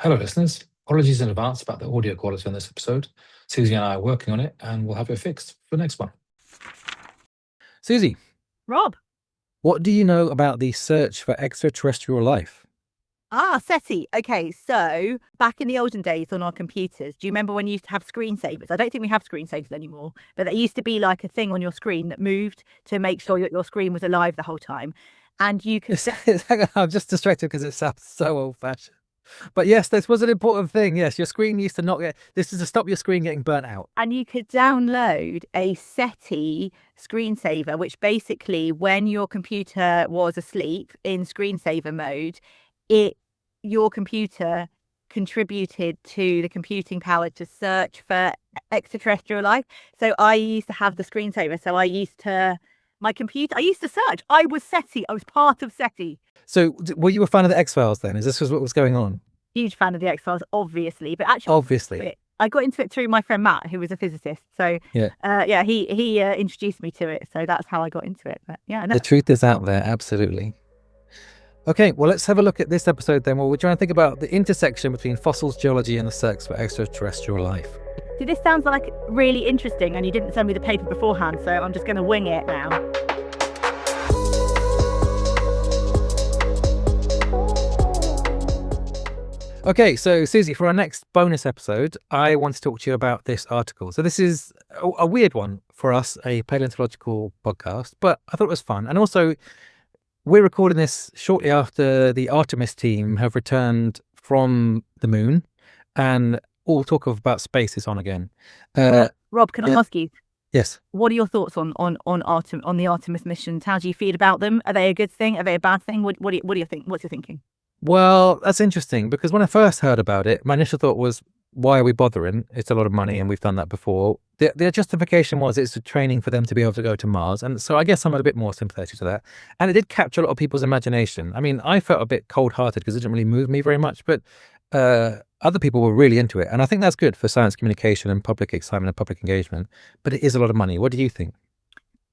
Hello, listeners. Apologies in advance about the audio quality on this episode. Susie and I are working on it, and we'll have it fixed for the next one. Susie, Rob. what do you know about the search for extraterrestrial life? SETI. Okay, so back in the olden days on our computers, do you remember when you used to have screensavers? I don't think we have screensavers anymore, but there used to be like a thing on your screen that moved to make sure your screen was alive the whole time. And you could... I'm just distracted because it sounds so old-fashioned. But yes, this was an important thing. Yes, your screen used to not get... This is to stop your screen getting burnt out. And you could download a SETI screensaver, which basically, when your computer was asleep in screensaver mode, your computer contributed to the computing power to search for extraterrestrial life. So I used to have the screensaver. So I used to search. I was SETI. I was part of SETI. So were you a fan of the X-Files then? Is this what was going on? Huge fan of the X-Files, obviously. But actually, obviously, I got into it through my friend Matt, who was a physicist. So he introduced me to it. So that's how I got into it. But yeah, no. The truth is out there, absolutely. Okay, well, let's have a look at this episode then. Well, we're trying to think about the intersection between fossils, geology, and the search for extraterrestrial life. See, this sounds like really interesting, and you didn't send me the paper beforehand, so I'm just going to wing it now. Okay, so Susie, for our next bonus episode, I want to talk to you about this article. So this is a weird one for us, a paleontological podcast, but I thought it was fun. And also, we're recording this shortly after the Artemis team have returned from the moon, and all talk about space is on again. Rob, can I ask you? Yes. What are your thoughts on the Artemis missions? How do you feel about them? Are they a good thing? Are they a bad thing? What do you think? What's your thinking? Well, that's interesting because when I first heard about it, my initial thought was, why are we bothering? It's a lot of money and we've done that before. The justification was it's a training for them to be able to go to Mars. And so I guess I'm a bit more sympathetic to that. And it did capture a lot of people's imagination. I mean, I felt a bit cold-hearted because it didn't really move me very much, but other people were really into it. And I think that's good for science communication and public excitement and public engagement. But it is a lot of money. What do you think?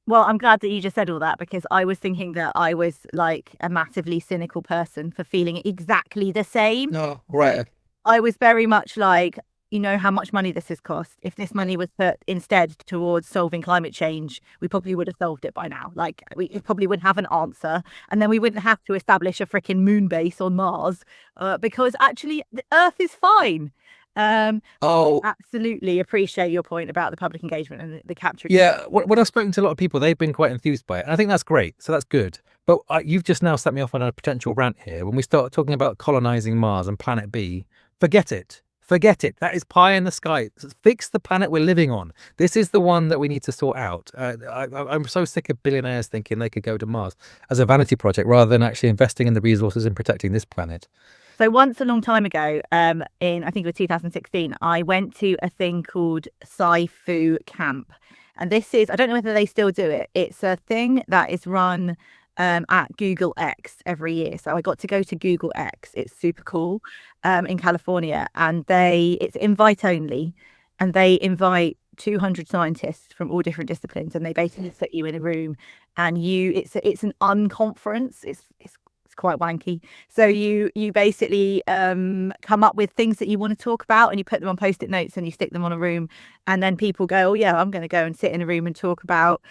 Well, I'm glad that you just said all that because I was thinking that I was like a massively cynical person for feeling exactly the same. No, right. I was very much like, you know how much money this has cost. If this money was put instead towards solving climate change, we probably would have solved it by now. Like we probably would have an answer, and then we wouldn't have to establish a freaking moon base on Mars because actually the Earth is fine. Absolutely appreciate your point about the public engagement and the capture. Yeah, when I've spoken to a lot of people, they've been quite enthused by it, and I think that's great. So that's good. But you've just now set me off on a potential rant here. When we start talking about colonizing Mars and Planet B, forget it. Forget it. That is pie in the sky. Fix the planet we're living on. This is the one that we need to sort out. I'm so sick of billionaires thinking they could go to Mars as a vanity project rather than actually investing in the resources and protecting this planet. So once a long time ago, in I think it was 2016, I went to a thing called Sci-Fu Camp. And this is, I don't know whether they still do it. It's a thing that is run at Google X every year. So I got to go to Google X. It's super cool in California. And it's invite only. And they invite 200 scientists from all different disciplines. And they basically put you in a room and it's an unconference. It's quite wanky. So you basically come up with things that you want to talk about and you put them on post-it notes and you stick them on a room, and then people go, oh yeah, I'm going to go and sit in a room and talk about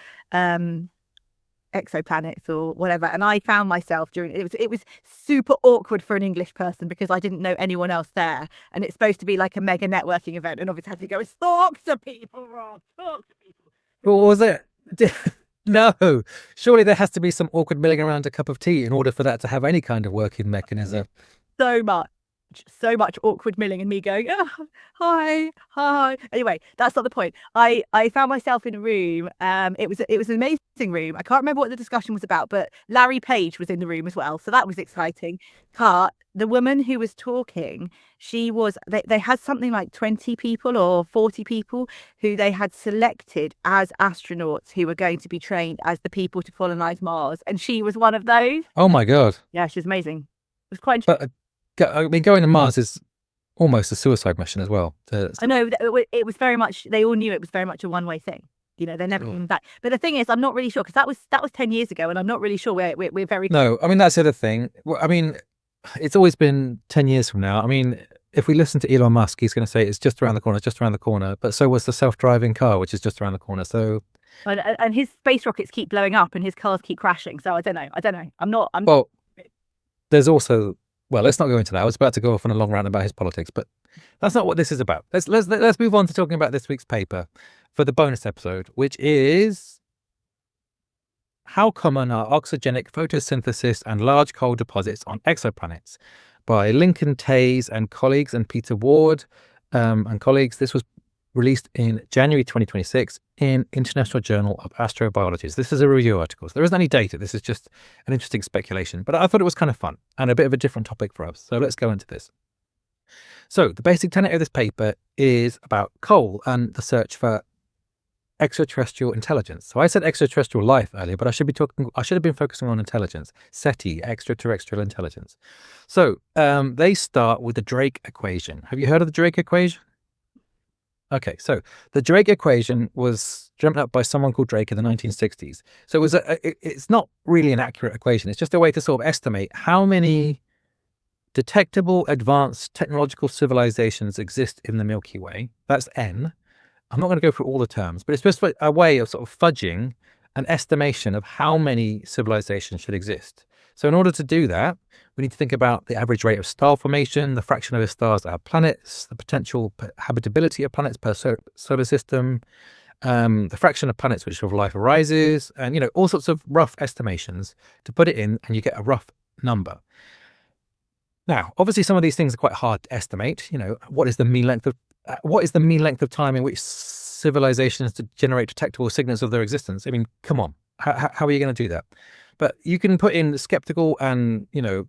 exoplanets or whatever. And I found myself it was super awkward for an English person because I didn't know anyone else there, and it's supposed to be like a mega networking event, and obviously I had to go and talk to people, Rob, talk to people. What was it? No, surely there has to be some awkward milling around a cup of tea in order for that to have any kind of working mechanism. So much awkward milling and me going, oh, hi. Anyway, that's not the point. I found myself in a room. It was an amazing room. I can't remember what the discussion was about, but Larry Page was in the room as well, so that was exciting. The woman who was talking, they had something like 20 people or 40 people who they had selected as astronauts who were going to be trained as the people to colonize Mars, and she was one of those. Oh my God. Yeah, she was amazing. It was quite interesting. I mean, going to Mars is almost a suicide mission as well. I know, it was very much, they all knew it was very much a one-way thing. You know, they're never coming back. But the thing is, I'm not really sure, because that was 10 years ago, and I'm not really sure we're very... No, I mean, that's the other thing. I mean, it's always been 10 years from now. I mean, if we listen to Elon Musk, he's going to say it's just around the corner, just around the corner. But so was the self-driving car, which is just around the corner. So, and his space rockets keep blowing up and his cars keep crashing. So I don't know. Well, there's also, well, let's not go into that. I was about to go off on a long rant about his politics, but that's not what this is about. Let's move on to talking about this week's paper for the bonus episode, which is how common are oxygenic photosynthesis and large coal deposits on exoplanets, by Lincoln Taiz and colleagues, and Peter Ward and colleagues. This was released in January 2026 in International Journal of Astrobiology. This is a review article, so there isn't any data. This is just an interesting speculation, but I thought it was kind of fun and a bit of a different topic for us. So let's go into this. So the basic tenet of this paper is about coal and the search for extraterrestrial intelligence. So I said extraterrestrial life earlier, but I should have been focusing on intelligence. SETI, extraterrestrial intelligence. So they start with the Drake equation. Have you heard of the Drake equation? Okay, so the Drake equation was dreamt up by someone called Drake in the 1960s. So it's not really an accurate equation. It's just a way to sort of estimate how many detectable advanced technological civilizations exist in the Milky Way. That's N. I'm not going to go through all the terms, but it's just a way of sort of fudging an estimation of how many civilizations should exist. So in order to do that, we need to think about the average rate of star formation, the fraction of the stars that have planets, the potential habitability of planets per solar system, the fraction of planets which of life arises, and, you know, all sorts of rough estimations to put it in, and you get a rough number. Now, obviously, some of these things are quite hard to estimate. You know, what is the mean length of time in which civilizations to generate detectable signals of their existence? I mean, come on, how are you going to do that? But you can put in skeptical and, you know,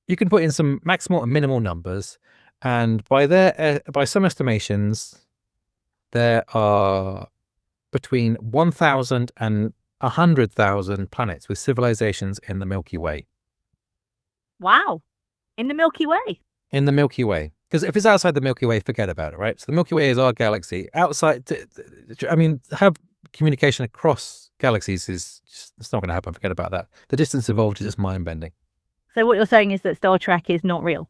you can put in some maximal and minimal numbers, and by some estimations, there are between 1,000 and 100,000 planets with civilizations in the Milky Way. Wow, in the Milky Way. In the Milky Way. Because if it's outside the Milky Way, forget about it, right? So the Milky Way is our galaxy. Outside, I mean, have communication across galaxies is just, it's not going to happen. Forget about that. The distance involved is just mind-bending. So what you're saying is that Star Trek is not real?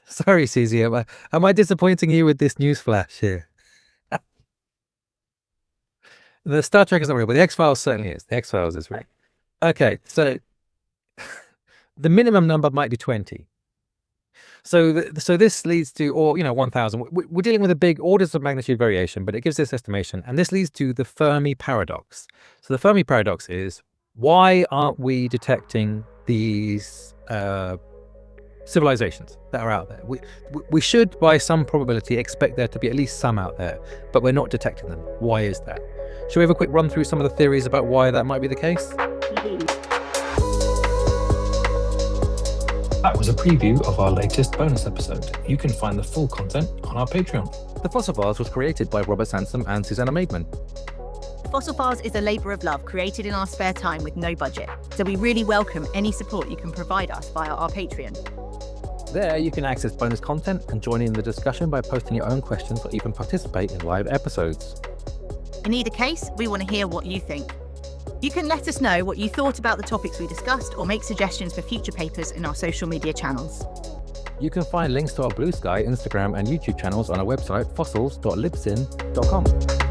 Sorry, Susie. Am I disappointing you with this news flash here? The Star Trek is not real, but the X-Files certainly is. The X-Files is real. Okay, so the minimum number might be 20. So this leads to, or, you know, 1,000. We're dealing with a big orders of magnitude variation, but it gives this estimation, and this leads to the Fermi paradox. So the Fermi paradox is, why aren't we detecting these civilizations that are out there? We should, by some probability, expect there to be at least some out there, but we're not detecting them. Why is that? Shall we have a quick run through some of the theories about why that might be the case? That was a preview of our latest bonus episode. You can find the full content on our Patreon. The Fossil Files was created by Robert Sansom and Susanna Maidman. Fossil Files is a labour of love created in our spare time with no budget. So we really welcome any support you can provide us via our Patreon. There you can access bonus content and join in the discussion by posting your own questions or even participate in live episodes. In either case, we want to hear what you think. You can let us know what you thought about the topics we discussed or make suggestions for future papers in our social media channels. You can find links to our Blue Sky, Instagram and YouTube channels on our website fossils.libsyn.com.